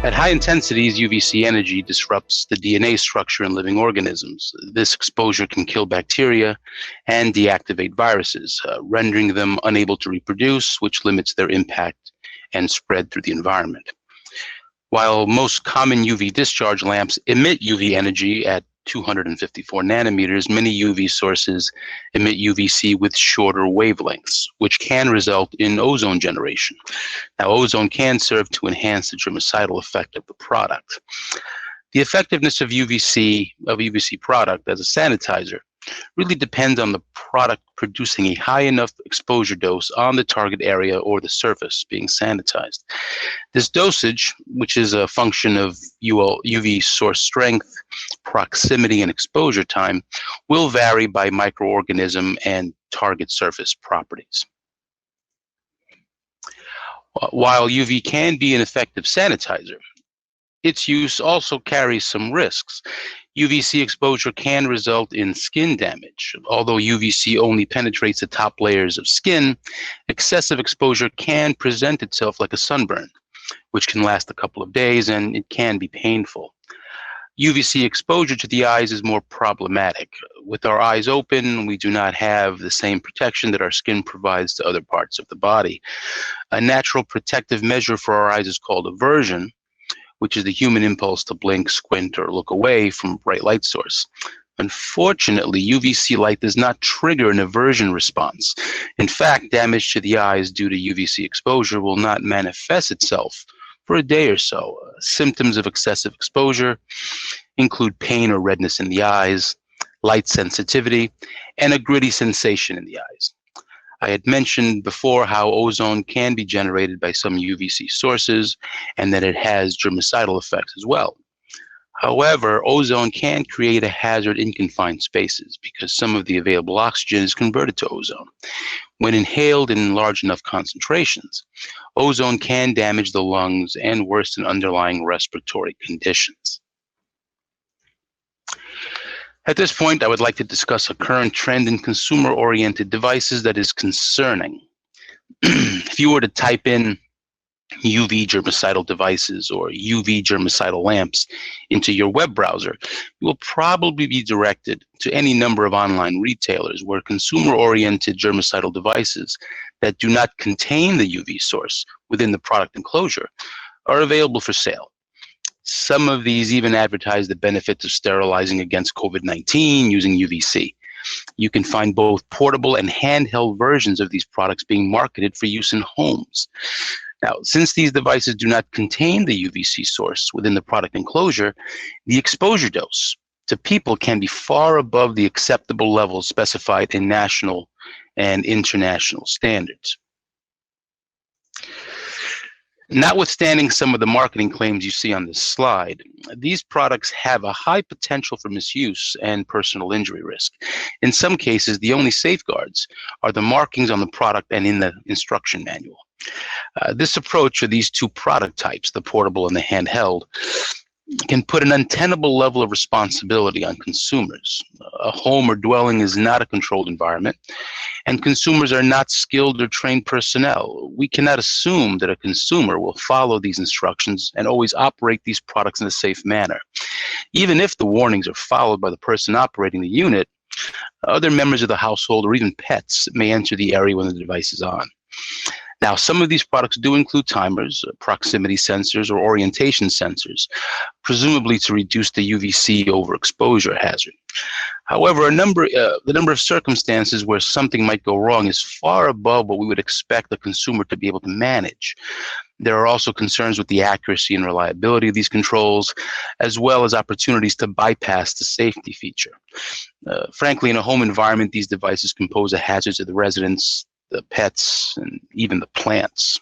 At high intensities, UVC energy disrupts the DNA structure in living organisms. This exposure can kill bacteria and deactivate viruses, rendering them unable to reproduce, which limits their impact and spread through the environment. While most common UV discharge lamps emit UV energy at 254 nanometers, many UV sources emit UVC with shorter wavelengths, which can result in ozone generation. Now, ozone can serve to enhance the germicidal effect of the product. The effectiveness of UVC product as a sanitizer really depends on the product producing a high enough exposure dose on the target area or the surface being sanitized. This dosage, which is a function of UV source strength, proximity, and exposure time, will vary by microorganism and target surface properties. While UV can be an effective sanitizer, its use also carries some risks. UVC exposure can result in skin damage. Although UVC only penetrates the top layers of skin, excessive exposure can present itself like a sunburn, which can last a couple of days, and it can be painful. UVC exposure to the eyes is more problematic. With our eyes open, we do not have the same protection that our skin provides to other parts of the body. A natural protective measure for our eyes is called aversion, which is the human impulse to blink, squint, or look away from a bright light source. Unfortunately, UVC light does not trigger an aversion response. In fact, damage to the eyes due to UVC exposure will not manifest itself for a day or so. Symptoms of excessive exposure include pain or redness in the eyes, light sensitivity, and a gritty sensation in the eyes. I had mentioned before how ozone can be generated by some UVC sources and that it has germicidal effects as well. However, ozone can create a hazard in confined spaces because some of the available oxygen is converted to ozone. When inhaled in large enough concentrations, ozone can damage the lungs and worsen underlying respiratory conditions. At this point, I would like to discuss a current trend in consumer-oriented devices that is concerning. If you were to type in UV germicidal devices or UV germicidal lamps into your web browser, you will probably be directed to any number of online retailers where consumer-oriented germicidal devices that do not contain the UV source within the product enclosure are available for sale. Some of these even advertise the benefits of sterilizing against COVID-19 using UVC. You can find both portable and handheld versions of these products being marketed for use in homes. Now, since these devices do not contain the UVC source within the product enclosure, the exposure dose to people can be far above the acceptable levels specified in national and international standards. Notwithstanding some of the marketing claims you see on this slide, these products have a high potential for misuse and personal injury risk. In some cases, the only safeguards are the markings on the product and in the instruction manual. This approach of these two product types, the portable and the handheld, can put an untenable level of responsibility on consumers. A home or dwelling is not a controlled environment, and consumers are not skilled or trained personnel. We cannot assume that a consumer will follow these instructions and always operate these products in a safe manner. Even if the warnings are followed by the person operating the unit, other members of the household or even pets may enter the area when the device is on. Now, some of these products do include timers, proximity sensors, or orientation sensors, presumably to reduce the UVC overexposure hazard. However, the number of circumstances where something might go wrong is far above what we would expect the consumer to be able to manage. There are also concerns with the accuracy and reliability of these controls, as well as opportunities to bypass the safety feature. Frankly, in a home environment, these devices can pose a hazard to the residents, the pets, and even the plants.